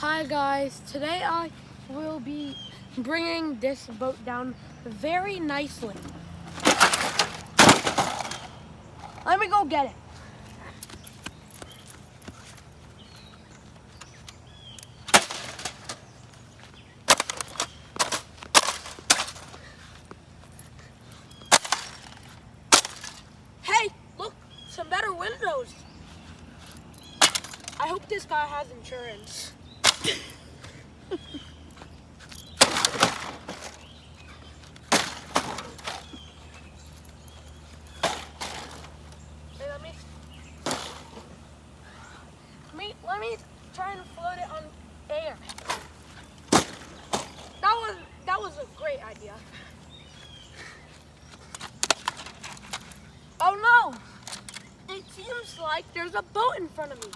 Hi guys, today I will be bringing this boat down very nicely. Let me go get it. Hey, look, some better windows. I hope this guy has insurance. Hey, let me try and float it on air. That was a great idea. Oh no! It seems like there's a boat in front of me.